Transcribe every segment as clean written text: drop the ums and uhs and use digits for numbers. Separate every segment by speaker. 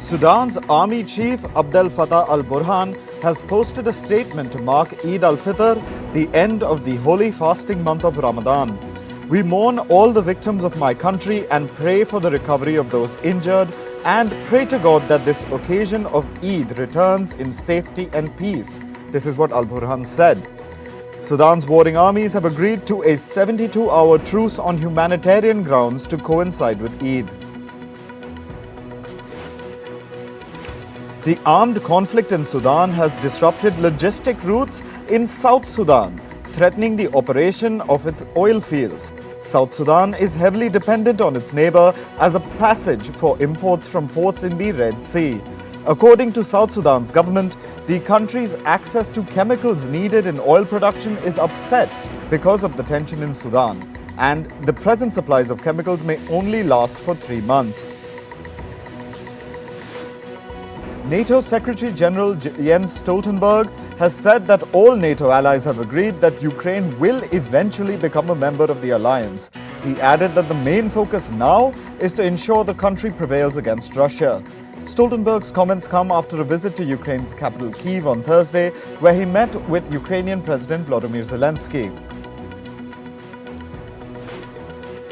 Speaker 1: Sudan's army chief Abdel Fattah Al-Burhan has posted a statement to mark Eid al-Fitr, the end of the holy fasting month of Ramadan. We mourn all the victims of my country and pray for the recovery of those injured and pray to God that this occasion of Eid returns in safety and peace. This is what Al-Burhan said. Sudan's warring armies have agreed to a 72-hour truce on humanitarian grounds to coincide with Eid. The armed conflict in Sudan has disrupted logistic routes in South Sudan, threatening the operation of its oil fields. South Sudan is heavily dependent on its neighbor as a passage for imports from ports in the Red Sea. According to South Sudan's government, the country's access to chemicals needed in oil production is upset because of the tension in Sudan, and the present supplies of chemicals may only last for 3 months. NATO Secretary General Jens Stoltenberg has said that all NATO allies have agreed that Ukraine will eventually become a member of the alliance. He added that the main focus now is to ensure the country prevails against Russia. Stoltenberg's comments come after a visit to Ukraine's capital Kyiv on Thursday, where he met with Ukrainian President Volodymyr Zelensky.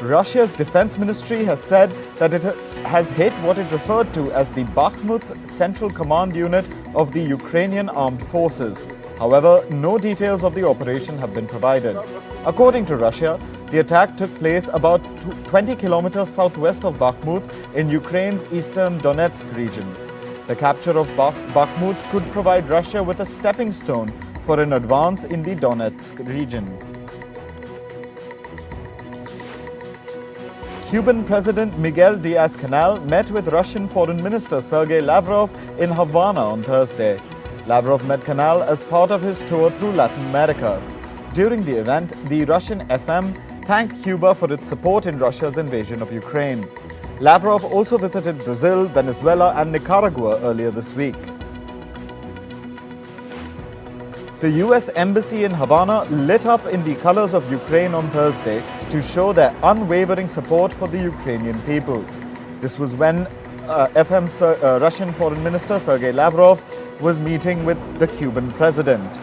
Speaker 1: Russia's defense ministry has said that it has hit what it referred to as the Bakhmut Central Command Unit of the Ukrainian Armed Forces. However, no details of the operation have been provided. According to Russia, the attack took place about 20 kilometers southwest of Bakhmut in Ukraine's eastern Donetsk region. The capture of Bakhmut could provide Russia with a stepping stone for an advance in the Donetsk region. Cuban President Miguel Diaz-Canel met with Russian Foreign Minister Sergei Lavrov in Havana on Thursday. Lavrov met Canel as part of his tour through Latin America. During the event, the Russian FM thanked Cuba for its support in Russia's invasion of Ukraine. Lavrov also visited Brazil, Venezuela and Nicaragua earlier this week. The US Embassy in Havana lit up in the colors of Ukraine on Thursday to show their unwavering support for the Ukrainian people. This was when Russian Foreign Minister Sergei Lavrov was meeting with the Cuban president.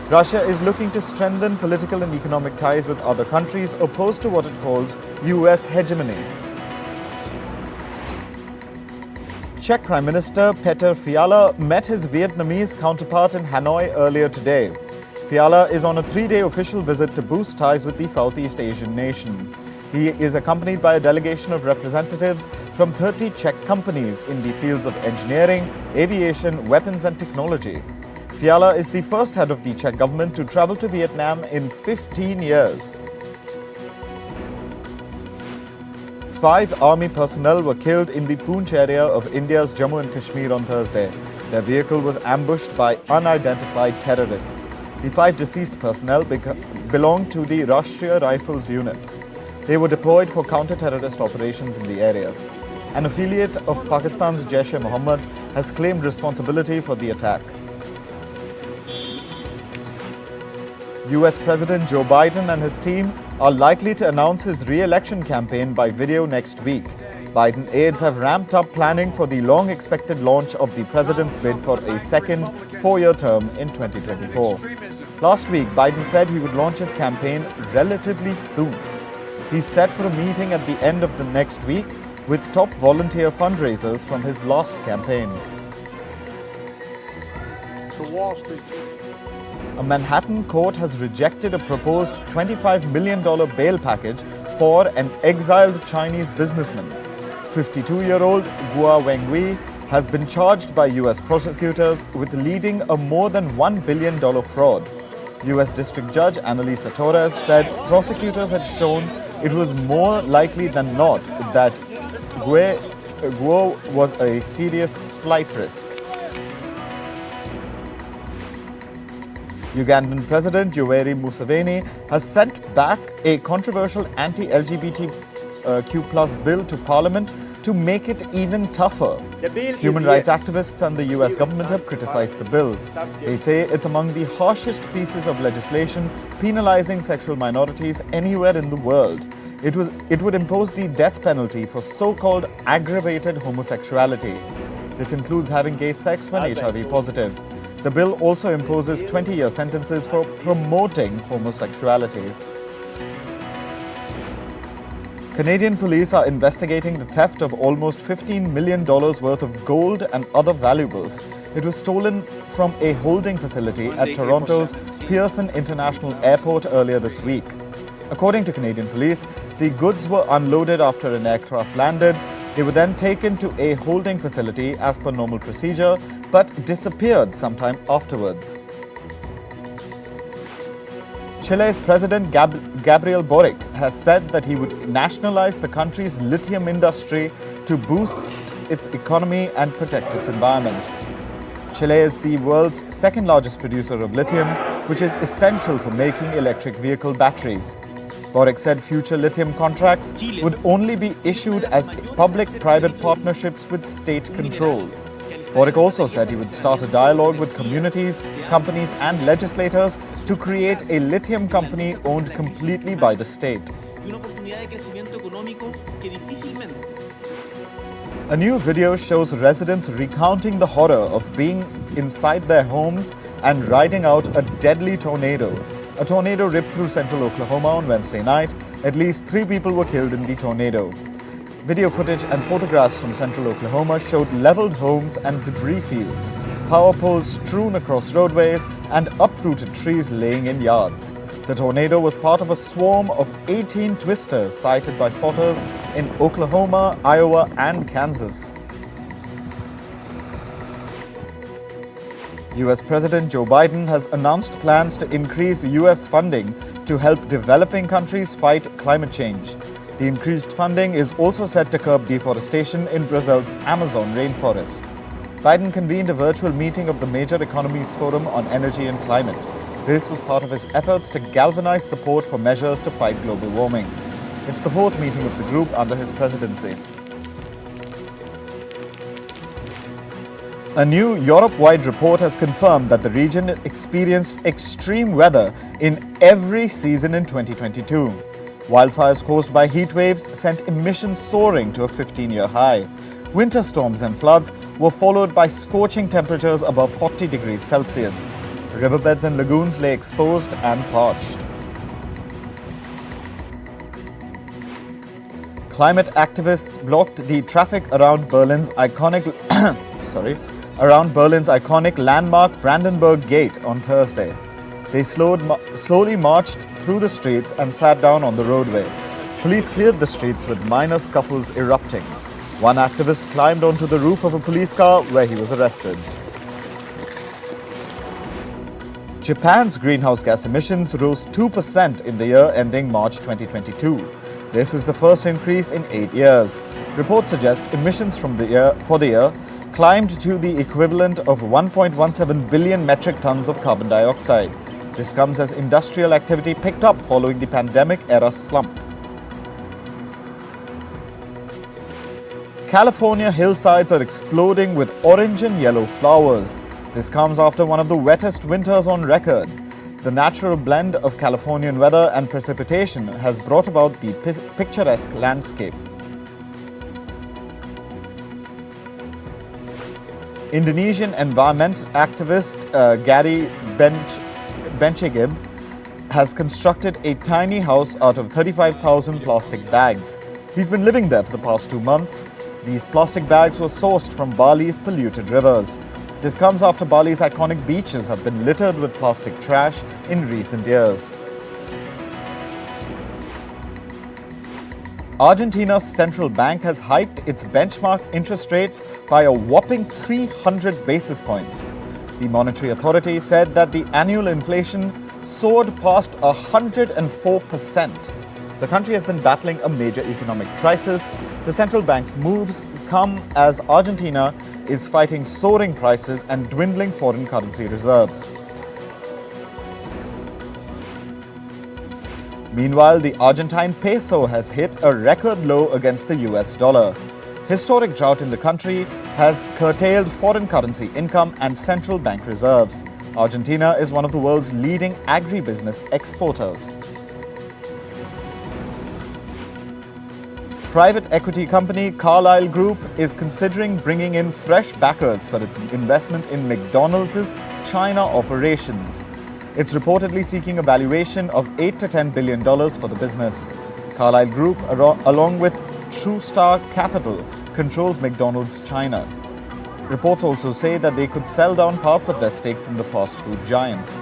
Speaker 1: Russia is looking to strengthen political and economic ties with other countries opposed to what it calls US hegemony. Czech Prime Minister Petr Fiala met his Vietnamese counterpart in Hanoi earlier today. Fiala is on a 3-day official visit to boost ties with the Southeast Asian nation. He is accompanied by a delegation of representatives from 30 Czech companies in the fields of engineering, aviation, weapons and technology. Fiala is the first head of the Czech government to travel to Vietnam in 15 years. 5 army personnel were killed in the Poonch area of India's Jammu and Kashmir on Thursday. Their vehicle was ambushed by unidentified terrorists. The 5 deceased personnel belonged to the Rashtriya Rifles unit. They were deployed for counter-terrorist operations in the area. An affiliate of Pakistan's Jaish-e-Mohammed has claimed responsibility for the attack. US President Joe Biden and his team are likely to announce his re-election campaign by video next week. Biden aides have ramped up planning for the long-expected launch of the president's bid for a second 4-year term in 2024. Last week, Biden said he would launch his campaign relatively soon. He's set for a meeting at the end of the next week with top volunteer fundraisers from his last campaign. A Manhattan court has rejected a proposed $25 million bail package for an exiled Chinese businessman. 52-year-old Guo Wengui has been charged by US prosecutors with leading a more than $1 billion fraud. US District Judge Annalisa Torres said prosecutors had shown it was more likely than not that Guo was a serious flight risk. Ugandan President Yoweri Museveni has sent back a controversial anti-LGBTQ+ bill to Parliament to make it even tougher. Human rights activists and the US government have criticized the bill. They say it's among the harshest pieces of legislation penalizing sexual minorities anywhere in the world. It would impose the death penalty for so-called aggravated homosexuality. This includes having gay sex when HIV positive. The bill also imposes 20-year sentences for promoting homosexuality. Canadian police are investigating the theft of almost $15 million worth of gold and other valuables. It was stolen from a holding facility at Toronto's Pearson International Airport earlier this week. According to Canadian police, the goods were unloaded after an aircraft landed. They were then taken to a holding facility as per normal procedure, but disappeared sometime afterwards. Chile's President Gabriel Boric has said that he would nationalize the country's lithium industry to boost its economy and protect its environment. Chile is the world's second largest producer of lithium, which is essential for making electric vehicle batteries. Boric said future lithium contracts would only be issued as public-private partnerships with state control. Boric also said he would start a dialogue with communities, companies and legislators to create a lithium company owned completely by the state. A new video shows residents recounting the horror of being inside their homes and riding out a deadly tornado. A tornado ripped through central Oklahoma on Wednesday night. At least 3 people were killed in the tornado. Video footage and photographs from central Oklahoma showed leveled homes and debris fields, power poles strewn across roadways, and uprooted trees laying in yards. The tornado was part of a swarm of 18 twisters sighted by spotters in Oklahoma, Iowa, and Kansas. US President Joe Biden has announced plans to increase US funding to help developing countries fight climate change. The increased funding is also set to curb deforestation in Brazil's Amazon rainforest. Biden convened a virtual meeting of the Major Economies Forum on Energy and Climate. This was part of his efforts to galvanize support for measures to fight global warming. It's the 4th meeting of the group under his presidency. A new Europe-wide report has confirmed that the region experienced extreme weather in every season in 2022. Wildfires caused by heat waves sent emissions soaring to a 15-year high. Winter storms and floods were followed by scorching temperatures above 40 degrees Celsius. Riverbeds and lagoons lay exposed and parched. Climate activists blocked the traffic around Berlin's iconic landmark Brandenburg Gate on Thursday. They slowly marched through the streets and sat down on the roadway. Police cleared the streets with minor scuffles erupting. One activist climbed onto the roof of a police car where he was arrested. Japan's greenhouse gas emissions rose 2% in the year ending March 2022. This is the first increase in 8 years. Reports suggest emissions for the year climbed to the equivalent of 1.17 billion metric tons of carbon dioxide. This comes as industrial activity picked up following the pandemic-era slump. California hillsides are exploding with orange and yellow flowers. This comes after one of the wettest winters on record. The natural blend of Californian weather and precipitation has brought about the picturesque landscape. Indonesian environment activist Gary Benchegib has constructed a tiny house out of 35,000 plastic bags. He's been living there for the past 2 months. These plastic bags were sourced from Bali's polluted rivers. This comes after Bali's iconic beaches have been littered with plastic trash in recent years. Argentina's central bank has hiked its benchmark interest rates by a whopping 300 basis points. The monetary authority said that the annual inflation soared past 104%. The country has been battling a major economic crisis. The central bank's moves come as Argentina is fighting soaring prices and dwindling foreign currency reserves. Meanwhile, the Argentine peso has hit a record low against the US dollar. Historic drought in the country has curtailed foreign currency income and central bank reserves. Argentina is one of the world's leading agribusiness exporters. private equity company Carlyle Group is considering bringing in fresh backers for its investment in McDonalds' China operations. It's reportedly seeking a valuation of $8 to $10 billion for the business. Carlyle Group, along with TrueStar Capital, controls McDonald's China. Reports also say that they could sell down parts of their stakes in the fast food giant.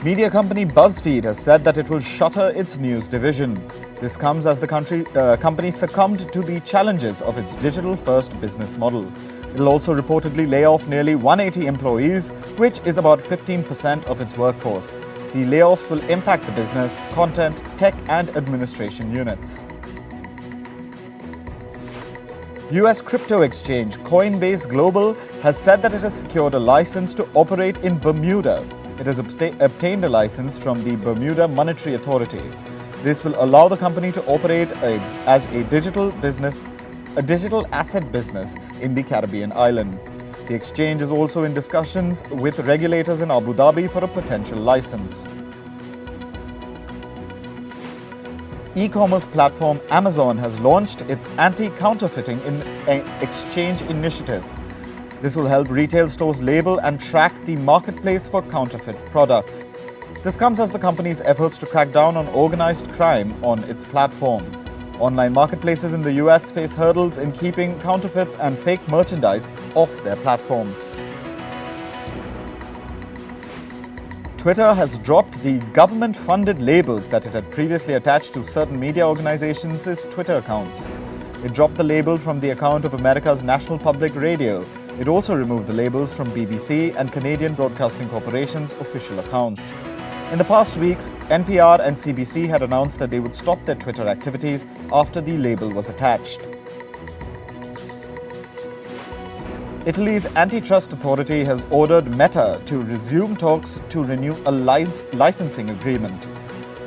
Speaker 1: Media company BuzzFeed has said that it will shutter its news division. This comes as the company succumbed to the challenges of its digital-first business model. It will also reportedly lay off nearly 180 employees, which is about 15% of its workforce. The layoffs will impact the business, content, tech and administration units. US crypto exchange Coinbase Global has said that it has secured a license to operate in Bermuda. It has obtained a license from the Bermuda Monetary Authority. This will allow the company to operate as a digital asset business in the Caribbean island. The exchange is also in discussions with regulators in Abu Dhabi for a potential license. E-commerce platform Amazon has launched its anti-counterfeiting exchange initiative. This will help retail stores label and track the marketplace for counterfeit products. This comes as the company's efforts to crack down on organized crime on its platform. Online marketplaces in the US face hurdles in keeping counterfeits and fake merchandise off their platforms. Twitter has dropped the government-funded labels that it had previously attached to certain media organizations' Twitter accounts. It dropped the label from the account of America's National Public Radio. It also removed the labels from BBC and Canadian Broadcasting Corporation's official accounts. In the past weeks, NPR and CBC had announced that they would stop their Twitter activities after the label was attached. Italy's antitrust authority has ordered Meta to resume talks to renew a licensing agreement.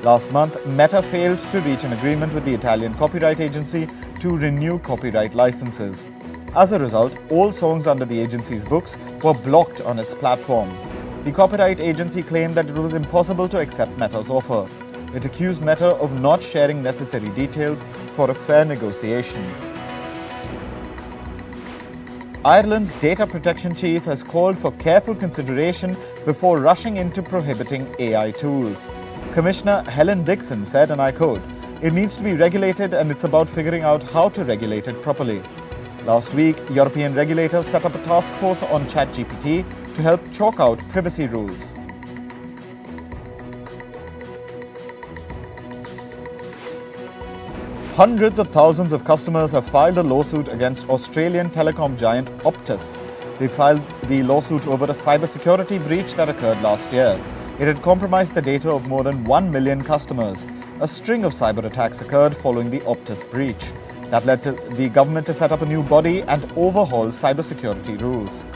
Speaker 1: Last month, Meta failed to reach an agreement with the Italian copyright agency to renew copyright licenses. As a result, all songs under the agency's books were blocked on its platform. The copyright agency claimed that it was impossible to accept Meta's offer. It accused Meta of not sharing necessary details for a fair negotiation. Ireland's data protection chief has called for careful consideration before rushing into prohibiting AI tools. Commissioner Helen Dixon said, and I quote, "It needs to be regulated and it's about figuring out how to regulate it properly." Last week, European regulators set up a task force on ChatGPT to help chalk out privacy rules. Hundreds of thousands of customers have filed a lawsuit against Australian telecom giant Optus. They filed the lawsuit over a cybersecurity breach that occurred last year. It had compromised the data of more than 1 million customers. A string of cyber attacks occurred following the Optus breach. That led to the government to set up a new body and overhaul cybersecurity rules.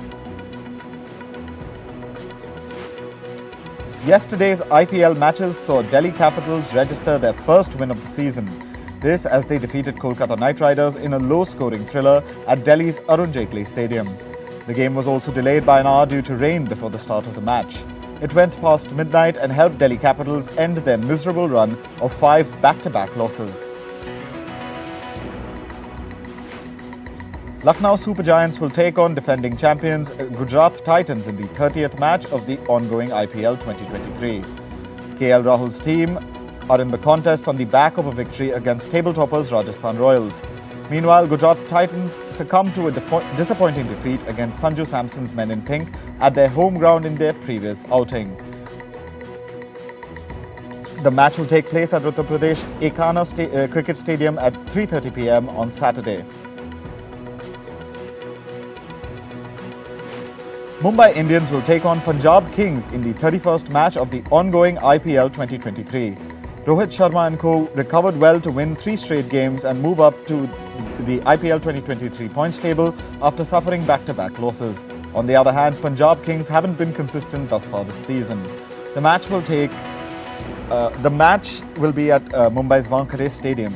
Speaker 1: Yesterday's IPL matches saw Delhi Capitals register their first win of the season. This as they defeated Kolkata Knight Riders in a low-scoring thriller at Delhi's Arun Jaitley Stadium. The game was also delayed by an hour due to rain before the start of the match. It went past midnight and helped Delhi Capitals end their miserable run of 5 back-to-back losses. Lucknow Super Giants will take on defending champions Gujarat Titans in the 30th match of the ongoing IPL 2023. KL Rahul's team are in the contest on the back of a victory against table-toppers Rajasthan Royals. Meanwhile, Gujarat Titans succumbed to a disappointing defeat against Sanju Samson's men in pink at their home ground in their previous outing. The match will take place at Uttar Pradesh Ekana Cricket Stadium at 3:30 p.m. on Saturday. Mumbai Indians will take on Punjab Kings in the 31st match of the ongoing IPL 2023. Rohit Sharma and co. recovered well to win 3 straight games and move up to the IPL 2023 points table after suffering back-to-back losses. On the other hand, Punjab Kings haven't been consistent thus far this season. The match will be at Mumbai's Wankhede Stadium.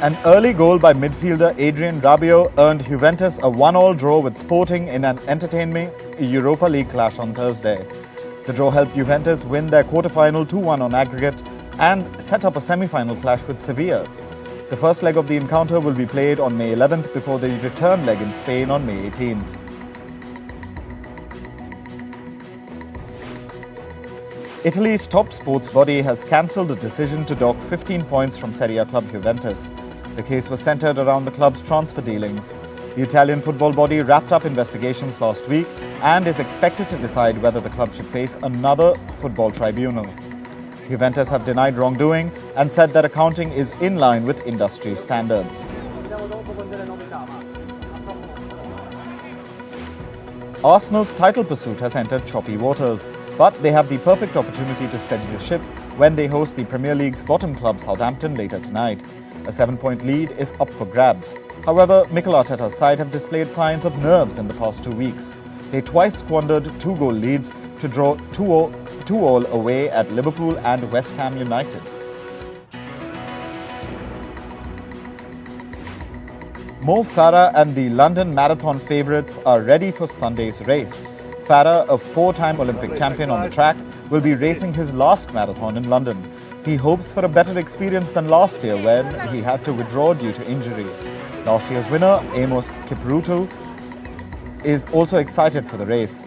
Speaker 1: An early goal by midfielder Adrien Rabiot earned Juventus a 1-1 draw with Sporting in an entertaining Europa League clash on Thursday. The draw helped Juventus win their quarter-final 2-1 on aggregate and set up a semi-final clash with Sevilla. The first leg of the encounter will be played on May 11th before the return leg in Spain on May 18th. Italy's top sports body has cancelled a decision to dock 15 points from Serie A club Juventus. The case was centred around the club's transfer dealings. The Italian football body wrapped up investigations last week and is expected to decide whether the club should face another football tribunal. Juventus have denied wrongdoing and said that accounting is in line with industry standards. Arsenal's title pursuit has entered choppy waters, but they have the perfect opportunity to steady the ship when they host the Premier League's bottom club Southampton later tonight. A 7-point lead is up for grabs. However, Mikel Arteta's side have displayed signs of nerves in the past 2 weeks. They twice squandered 2-goal leads to draw 2-2 away at Liverpool and West Ham United. Mo Farah and the London Marathon favourites are ready for Sunday's race. Farah, a 4-time Olympic champion on the track, will be racing his last marathon in London. He hopes for a better experience than last year when he had to withdraw due to injury. Last year's winner, Amos Kipruto, is also excited for the race.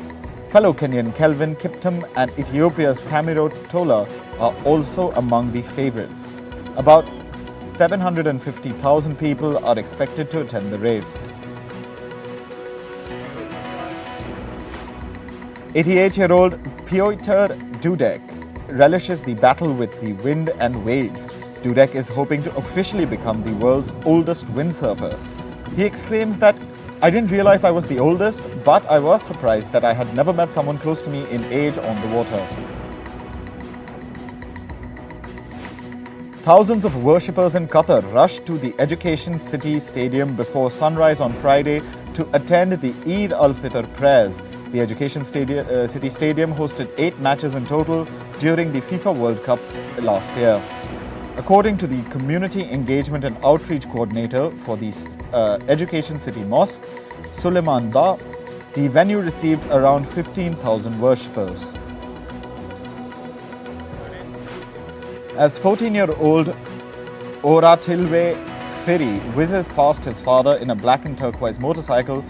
Speaker 1: Fellow Kenyan Kelvin Kiptum and Ethiopia's Tamiro Tola are also among the favourites. About 750,000 people are expected to attend the race. 88-year-old Piotr Dudek relishes the battle with the wind and waves. Dudek is hoping to officially become the world's oldest windsurfer. He exclaims that, "I didn't realize I was the oldest, but I was surprised that I had never met someone close to me in age on the water." Thousands of worshippers in Qatar rushed to the Education City Stadium before sunrise on Friday to attend the Eid al-Fitr prayers. The Education City Stadium hosted 8 matches in total during the FIFA World Cup last year. According to the Community Engagement and Outreach Coordinator for the Education City Mosque, Suleiman Ba, the venue received around 15,000 worshippers. As 14-year-old Oratilwe Firi whizzes past his father in a black and turquoise motorcycle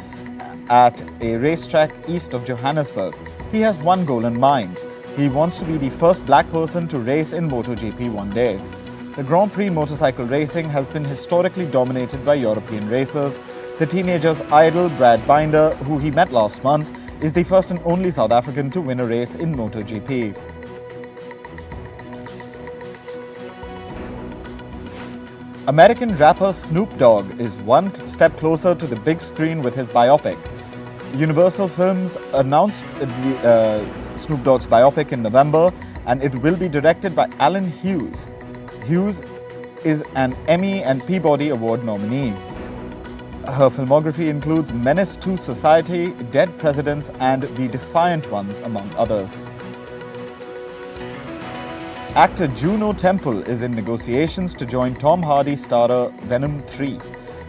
Speaker 1: at a racetrack east of Johannesburg, he has one goal in mind. He wants to be the first black person to race in MotoGP one day. The Grand Prix motorcycle racing has been historically dominated by European racers. The teenager's idol, Brad Binder, who he met last month, is the first and only South African to win a race in MotoGP. American rapper Snoop Dogg is one step closer to the big screen with his biopic. Universal Films announced Snoop Dogg's biopic in November, and it will be directed by Alan Hughes. Hughes is an Emmy and Peabody Award nominee. Her filmography includes Menace to Society, Dead Presidents, and The Defiant Ones, among others. Actor Juno Temple is in negotiations to join Tom Hardy starrer Venom 3.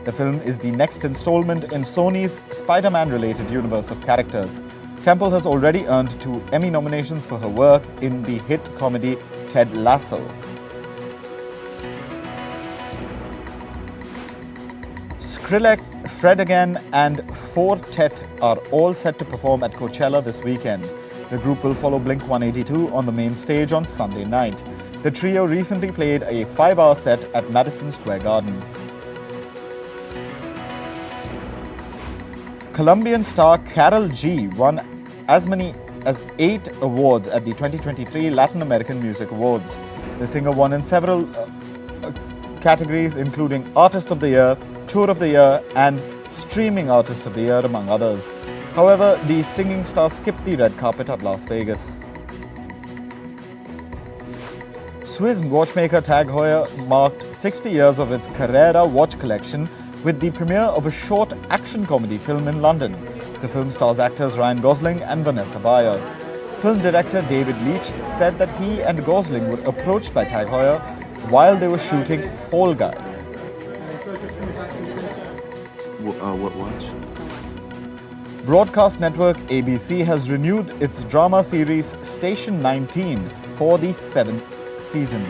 Speaker 1: The film is the next installment in Sony's Spider-Man-related universe of characters. Temple has already earned 2 Emmy nominations for her work in the hit comedy Ted Lasso. Skrillex, Fred Again, and Fortet are all set to perform at Coachella this weekend. The group will follow Blink-182 on the main stage on Sunday night. The trio recently played a 5-hour set at Madison Square Garden. Colombian star Karol G won as many as 8 awards at the 2023 Latin American Music Awards. The singer won in several categories, including Artist of the Year, Tour of the Year, and Streaming Artist of the Year, among others. However, the singing star skipped the red carpet at Las Vegas. Swiss watchmaker Tag Heuer marked 60 years of its Carrera watch collection with the premiere of a short action comedy film in London. The film stars actors Ryan Gosling and Vanessa Bayer. Film director David Leitch said that he and Gosling were approached by Tag Heuer while they were shooting Fall Guy.
Speaker 2: watch?
Speaker 1: Broadcast network ABC has renewed its drama series Station 19 for the 7th season.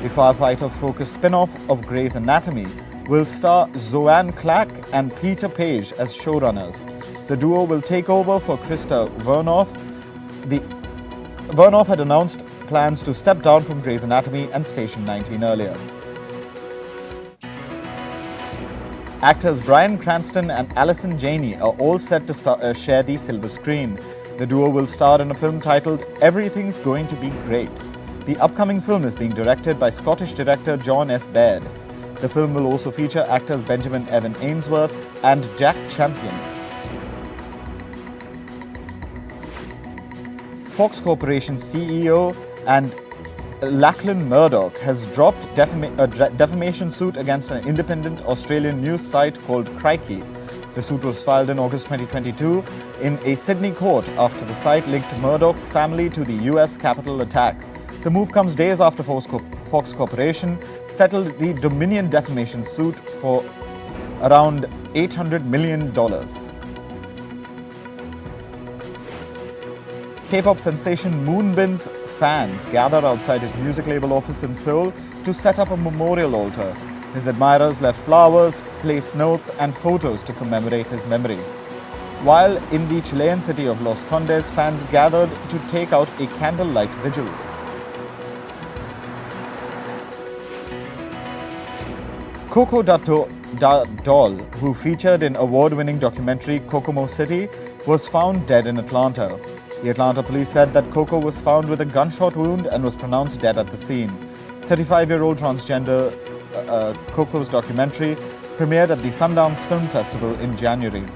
Speaker 1: The firefighter-focused spin-off of Grey's Anatomy will star Zoanne Clack and Peter Page as showrunners. The duo will take over for Krista Vernoff. Vernoff had announced plans to step down from Grey's Anatomy and Station 19 earlier. Actors Bryan Cranston and Allison Janney are all set to share the silver screen. The duo will star in a film titled Everything's Going to Be Great. The upcoming film is being directed by Scottish director John S. Baird. The film will also feature actors Benjamin Evan Ainsworth and Jack Champion. Fox Corporation CEO and Lachlan Murdoch has dropped a defamation suit against an independent Australian news site called Crikey. The suit was filed in August 2022 in a Sydney court after the site linked Murdoch's family to the US Capitol attack. The move comes days after Fox Corporation settled the Dominion defamation suit for around $800 million. K-pop sensation Moonbins fans gathered outside his music label office in Seoul to set up a memorial altar. His admirers left flowers, placed notes and photos to commemorate his memory. While in the Chilean city of Los Condes, fans gathered to take out a candlelight vigil. Coco Doll, who featured in award-winning documentary Kokomo City, was found dead in Atlanta. The Atlanta police said that Coco was found with a gunshot wound and was pronounced dead at the scene. 35-year-old transgender Coco's documentary premiered at the Sundance Film Festival in January.